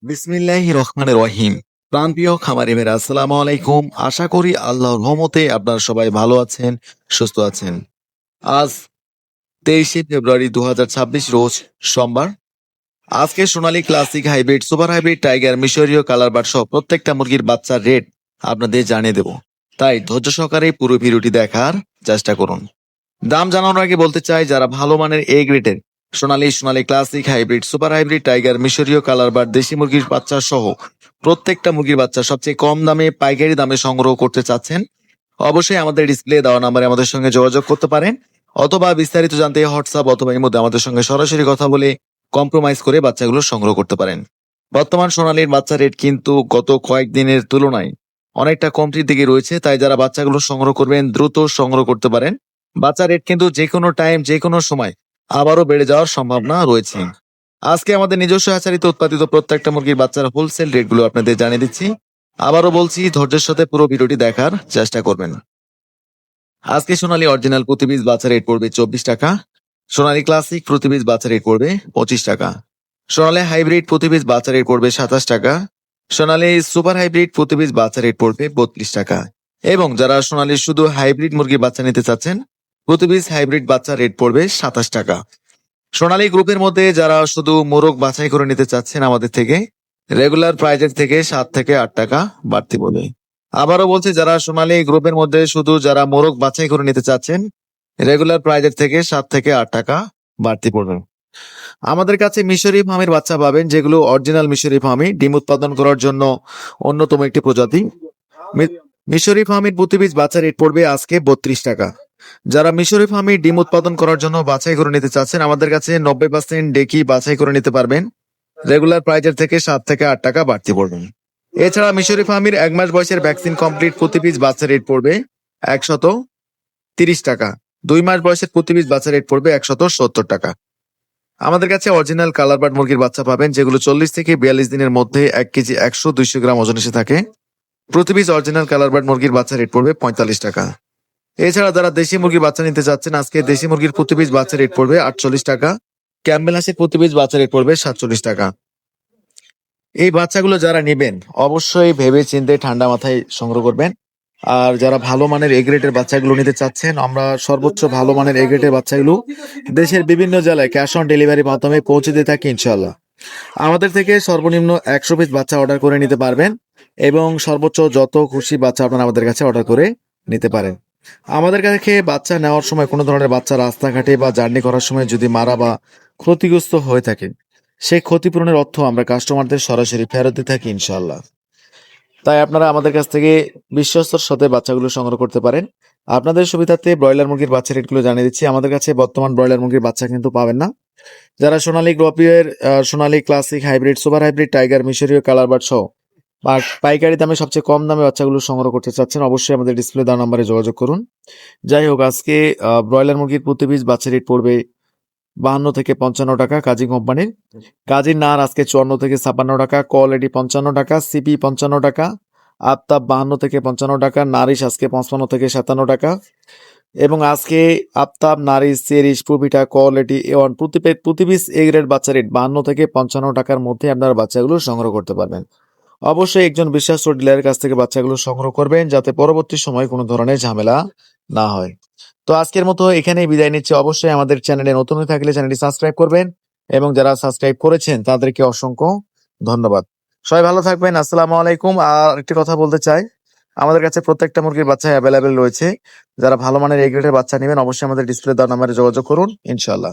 বিসমিল্লাহির রহমানির রহিম। প্রাণপ্রিয় খামারি ভাইরা আসসালামু আলাইকুম। আশা করি আল্লাহর রহমতে আপনারা সবাই ভালো আছেন, সুস্থ আছেন। আজ 23শে ফেব্রুয়ারি 2026 রোজ সোমবার। আজকে Sonali classic hybrid super hybrid tiger মিশরীয় কালার বার্ড সহ প্রত্যেকটা মুরগির বাচ্চার রেট আপনাদের জানিয়ে দেব, তাই ধৈর্য সহকারে পুরো ভিডিওটি দেখার চেষ্টা করুন। দাম জানানোর আগে বলতে চাই, যারা ভালো মানের এ গ্রেডের Sonali classic hybrid super hybrid tiger মিশরীয় কালার বার্ড দেশি মুরগির বাচ্চা সহ প্রত্যেকটা মুরগির বাচ্চা সবচেয়ে কম দামে পাইকারি দামে সংগ্রহ করতে চাচ্ছেন, অবশ্যই আমাদের ডিসপ্লে দেওয়া নাম্বারে আমাদের সঙ্গে যোগাযোগ করতে পারেন, অথবা বিস্তারিত জানতে হোয়াটসঅ্যাপ অথবা এর মধ্যে আমাদের সঙ্গে সরাসরি কথা বলে কম্প্রোমাইজ করে বাচ্চাগুলো সংগ্রহ করতে পারেন। বর্তমান সোনালীর বাচ্চা রেট কিন্তু গত কয়েকদিনের তুলনায় অনেকটা কমতির দিকে রয়েছে, তাই যারা বাচ্চাগুলো সংগ্রহ করবেন দ্রুত সংগ্রহ করতে পারেন। বাচ্চা রেট কিন্তু যে কোনো টাইম যে কোনো সময় আবারও বেড়ে যাওয়ার সম্ভাবনা রয়েছে। আজকে আমাদের নিজস্ব হ্যাচারিতে উৎপাদিত প্রত্যেকটা মুরগির বাচ্চার হোলসেল রেটগুলো আপনাদের জানিয়ে দিচ্ছি। আবারও বলছি, ধৈর্যের সাথে পুরো ভিডিওটি দেখার চেষ্টা করবেন। আজকে সোনালী অরিজিনাল প্রতি পিস বাচ্চা রেট পড়বে 24 টাকা, সোনালী ক্লাসিক প্রতি পিস বাচ্চা রেট পড়বে 25 টাকা, সোনালী হাইব্রিড প্রতি পিস বাচ্চা রেট পড়বে 27 টাকা, সোনালী সুপার হাইব্রিড প্রতি পিস বাচ্চা রেট পড়বে 32 টাকা, এবং যারা সোনালী শুধু হাইব্রিড মুরগির বাচ্চা নিতে চাচ্ছেন প্রতি পিস হাইব্রিড বাচ্চা রেট পড়বে 27 টাকা। সোনালী গ্রুপের মধ্যে যারা শুধু মোরগ বাছাই করে নিতে চাচ্ছেন আমাদের থেকে, রেগুলার প্রাইজের থেকে 7 থেকে 8 টাকা বাড়তি পড়বে। আবারও বলছি, যারা সোনালী গ্রুপের মধ্যে শুধু যারা মোরগ বাছাই করে নিতে চাচ্ছেন, রেগুলার প্রাইজের থেকে 7 থেকে 8 টাকা বাড়তি পড়বে। আমাদের কাছে মিশরি ফার্মের বাচ্চা পাবেন, যেগুলো অরিজিনাল মিশরি ফার্মে ডিম উৎপাদন করার জন্য অন্যতম একটি প্রজাতি। মিশরি ফার্মের প্রতি পিস বাচ্চা রেট পড়বে আজকে 32 টাকা। যারা মিশরি ফার্মে ডিম উৎপাদন করার জন্য বাছাই করে নিতে চাচ্ছেন, আমাদের কাছে 90% ডেকি বাছাই করে নিতে পারবেন, রেগুলার প্রাইজের থেকে 7 থেকে 8 টাকা বাড়তি পড়বেন। এছাড়া মিশরি ফার্মের 1 মাস বয়সের ভ্যাকসিন কমপ্লিট প্রতি পিস বাচ্চা রেট পড়বে 130 টাকা। 2 মাস বয়সের প্রতি পিস বাচ্চা রেট পড়বে 170 টাকা। আমাদের কাছে অরিজিনাল কালার বার্ড মুরগির বাচ্চা পাবেন, যেগুলো 40 থেকে 42 দিনের মধ্যে 1 কেজি 100-200 গ্রাম ওজন এসে থাকে। প্রতি পিস অরিজিনাল কালার বার্ড মুরগির বাচ্চা রেট পড়বে 45 টাকা। এছাড়া যারা দেশি মুরগির বাচ্চা নিতে চাচ্ছেন, আজকে দেশি মুরগির প্রতি পিস বাচ্চা রেট পড়বে 48 টাকা, ক্যাম্বেল হাঁসের প্রতি পিস বাচ্চা রেট পড়বে 47 টাকা। এই বাচ্চাগুলো যারা নেবেন অবশ্যই ভেবে চিন্তে ঠান্ডা মাথায় সংগ্রহ করবেন। আর যারা ভালো মানের এ গ্রেডের বাচ্চাগুলো নিতে চাচ্ছেন, আমরা সর্বোচ্চ ভালো মানের এ গ্রেডের বাচ্চাগুলো দেশের বিভিন্ন জেলায় ক্যাশ অন ডেলিভারির মাধ্যমে পৌঁছে দিয়ে থাকি ইনশাল্লাহ। আমাদের থেকে সর্বনিম্ন 100 পিস বাচ্চা অর্ডার করে নিতে পারবেন, এবং সর্বোচ্চ যত খুশি বাচ্চা আপনারা আমাদের কাছে অর্ডার করে নিতে পারেন। আমাদের কাছে বাচ্চা নেওয়ার সময় কোনো ধরনের বাচ্চা রাস্তাঘাটে বা জার্নি করার সময় যদি মারা বা ক্ষতিগ্রস্ত হয়ে থাকে, সেই ক্ষতিপূরণের অর্থ আমরা কাস্টমারদের সরাসরি ফেরত দিয়ে থাকি ইনশাল্লাহ। তাই আপনারা আমাদের কাছ থেকে বিশ্বস্তর সাথে বাচ্চাগুলো সংগ্রহ করতে পারেন। আপনাদের সুবিধার্থে ব্রয়লার মুরগির বাচ্চা রেটগুলো জানিয়ে দিচ্ছি। আমাদের কাছে বর্তমান ব্রয়লার মুরগির বাচ্চা কিন্তু পাবেন না। যারা সোনালী গ্রপিয়ের Sonali classic hybrid super hybrid tiger মিশরীয় কালার বার্ড সহ পাইকারি দামে সবচেয়ে কম দামে বাচ্চাগুলো সংগ্রহ করতে চাচ্ছেন, অবশ্যই আমাদের ডিসপ্লে দেওয়া নাম্বারে যোগাযোগ করুন। যাই হোক, আজকে ব্রয়লার মুরগির প্রতি পিস বাচ্চা রেট পড়বে 52 থেকে 55 টাকা কাজী কোম্পানির। কাজীর নার আজকে 54 থেকে 56 টাকা, কোয়ালিটি 55 টাকা, সিপি 55 টাকা, আফতাব 52 থেকে 55 টাকা, নারিশ আজকে 55 থেকে 57 টাকা। এবং আজকে Aftab, Nourish, cherish, প্রভিটা, quality A1 প্রতি পিস এ গ্রেড বাচ্চা রেট 52 থেকে 55 টাকার মধ্যে আপনারা বাচ্চাগুলো সংগ্রহ করতে পারবেন। অবশ্যই একজন বিশ্বাস্ত ডিলারের কাছ থেকে বাচ্চাগুলো সংগ্রহ করবেন, যাতে পরবর্তী সময় কোনো ধরনের ঝামেলা না হয়। তো আজকের মতো এখানেই বিদায় নিচ্ছি। অবশ্যই আমাদের চ্যানেলে নতুন হয়ে থাকলে চ্যানেলটি সাবস্ক্রাইব করবেন, এবং যারা সাবস্ক্রাইব করেছেন তাদেরকে অসংখ্য ধন্যবাদ। সবাই ভালো থাকবেন। আসসালামু আলাইকুম। আর একটি কথা বলতে চাই, আমাদের কাছে প্রত্যেকটা মুরগির বাচ্চা অ্যাভেলেবেল রয়েছে। যারা ভালো মানের এ গ্রেডের বাচ্চা নেবেন অবশ্যই আমাদের ডিসপ্লে দেওয়া নাম্বারে যোগাযোগ করুন ইনশাল্লাহ।